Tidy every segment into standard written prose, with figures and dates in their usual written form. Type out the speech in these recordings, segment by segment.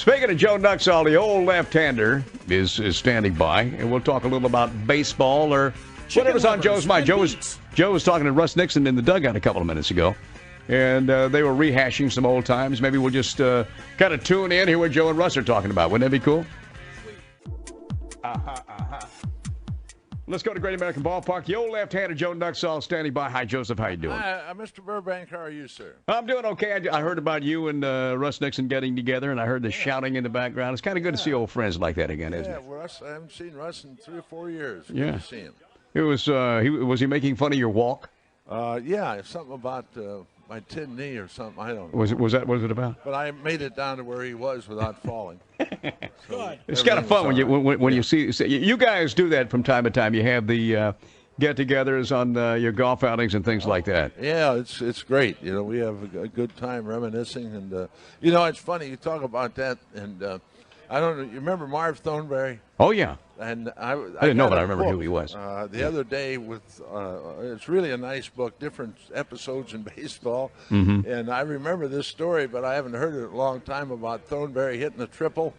Speaking of Joe Nuxhall, the old left-hander is standing by, and we'll talk a little about baseball or whatever's on Joe's mind. Joe was talking to Russ Nixon in the dugout a couple of minutes ago, and they were rehashing some old times. Maybe we'll just kind of tune in, hear what Joe and Russ are talking about. Wouldn't that be cool? Let's go to Great American Ballpark. The old left-hander Joe Nuxhall standing by. Hi, Joseph. How you doing? Hi, Mr. Burbank. How are you, sir? I'm doing okay. I heard about you and Russ Nixon getting together, and I heard the shouting in the background. It's kind of good to see old friends like that again, isn't it? Yeah, Russ. I haven't seen Russ in 3 or 4 years. Yeah. Good to see him. It was. Was he making fun of your walk? Yeah, something about my tin knee or something. I don't know. Was that what it about? But I made it down to where he was without falling. So it's kind of fun when you see you guys do that from time to time. You have the get-togethers on your golf outings and things like that. Yeah, it's great. You know, we have a good time reminiscing, and you know, it's funny you talk about that. And I don't know. You remember Marv Thornberry? Oh yeah. And I didn't know, but I remember who he was. The other day with it's really a nice book, different episodes in baseball. Mm-hmm. And I remember this story, but I haven't heard it in a long time about Thornberry hitting a triple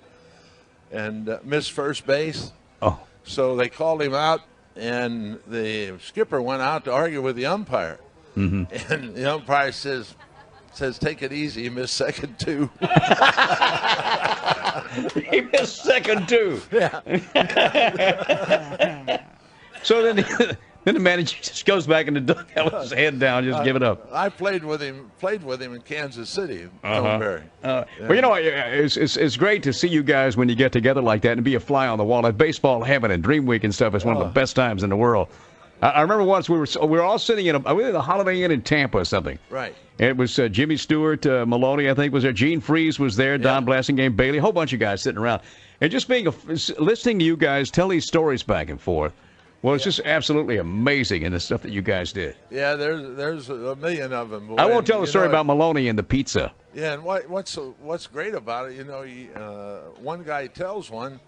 and missed first base. Oh. So they called him out, and the skipper went out to argue with the umpire. Mm-hmm. And the umpire says, take it easy, you missed second two. He missed second two. Yeah. So then the manager just goes back in the dugout with his head down, just give it up. I played with him in Kansas City, Thornberry. Well, you know, it's great to see you guys when you get together like that and be a fly on the wall. At baseball heaven and Dream Week and stuff is one of the best times in the world. I remember once we were all sitting in the Holiday Inn in Tampa or something. Right. And it was Jimmy Stewart, Maloney, I think, was there. Gene Freeze was there. Don Blasingame, Bailey, a whole bunch of guys sitting around. And just listening to you guys tell these stories back and forth, well, it's just absolutely amazing in the stuff that you guys did. Yeah, there's a million of them. I won't tell the story about Maloney and the pizza. Yeah, and what's great about it, you know, one guy tells one,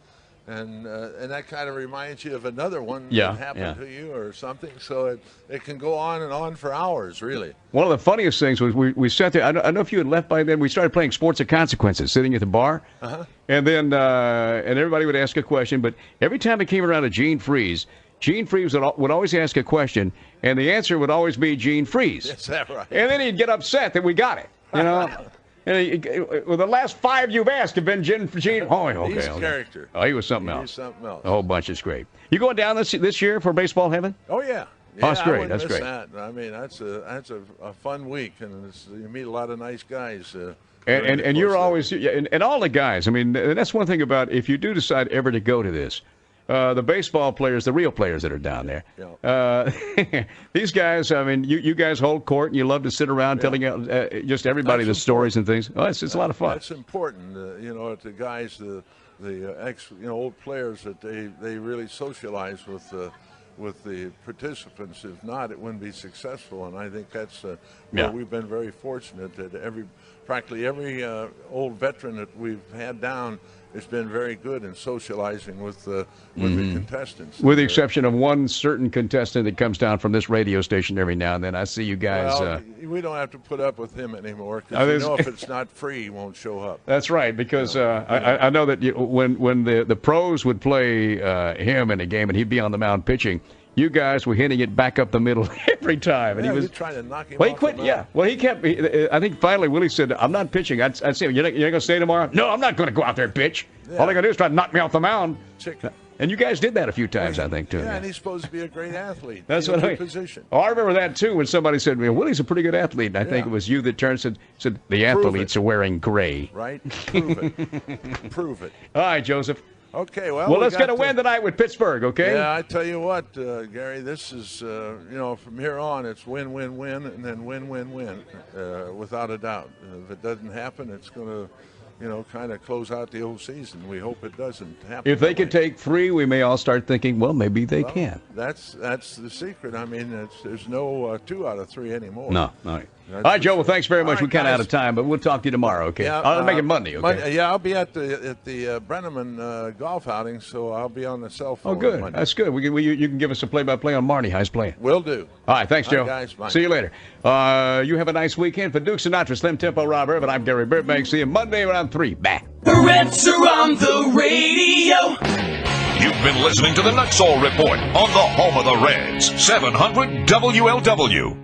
and that kind of reminds you of another one that happened to you or something. So it can go on and on for hours, really. One of the funniest things was we sat there. I don't know if you had left by then. We started playing Sports of Consequences, sitting at the bar. Uh-huh. And then and everybody would ask a question. But every time it came around to Gene Freeze would always ask a question, and the answer would always be Gene Freeze. Is that right? And then he'd get upset that we got it, you know. Well, the last 5 you've asked have been Gene. Oh, okay. He's a character. Oh, he was something else. He's something else. A whole bunch is great. You going down this year for Baseball Heaven? Oh yeah. Oh, that's great. I that's great. That. I mean, that's a fun week, and you meet a lot of nice guys. And you're always and all the guys. I mean, that's one thing about if you do decide ever to go to this. The baseball players, the real players that are down there. Yeah. These guys, I mean, you guys hold court and you love to sit around telling just everybody the stories and things. Oh, it's a lot of fun. That's important, to guys, the old players that they really socialize with the participants. If not, it wouldn't be successful. And I think that's where we've been very fortunate that practically every old veteran that we've had down has been very good in socializing with the contestants. With the exception of one certain contestant that comes down from this radio station every now and then. I see you guys. Well, we don't have to put up with him anymore because if it's not free, he won't show up. That's right, because I know that when the pros would play him in a game and he'd be on the mound pitching, you guys were hitting it back up the middle every time. And he was trying to knock him off. He quit, yeah. Well, he kept. I think finally Willie said, "I'm not pitching." I'd say, "You're not going to stay tomorrow?" "No, I'm not going to go out there and pitch. Yeah. All they're going to do is try to knock me off the mound." Chicken. And you guys did that a few times, I think, too. Yeah, and he's supposed to be a great athlete. That's what I mean. Position. Oh, I remember that, too, when somebody said, "Well, Willie's a pretty good athlete." And I think it was you that turned and said, "The athletes are wearing gray." Right? Prove it. Prove it. All right, Joseph. Okay, well, let's get a win tonight with Pittsburgh, okay? Yeah, I tell you what, Gary, this is, from here on, it's win, win, win, and then win, win, win, without a doubt. If it doesn't happen, it's going to, kind of close out the whole season. We hope it doesn't happen. If they could take 3, we may all start thinking, well, maybe they can. That's the secret. I mean, there's no 2 out of 3 anymore. No, no. All right, Joe. Well, thanks very much. We're kind of out of time, but we'll talk to you tomorrow, okay? Yeah, I'll make it Monday, okay? I'll be at the Brenneman golf outing, so I'll be on the cell phone. Oh, good. Monday. That's good. You can give us a play-by-play on Marnie. How's playing? Will do. All right, thanks, Joe. All right, guys, bye. See you later. You have a nice weekend. For Duke Sinatra, Slim Tempo, Rob Irvin, I'm Gary Burbank. See you Monday around 3. Bye. The Reds are on the radio. You've been listening to the Nuxhall Report on the home of the Reds, 700 WLW.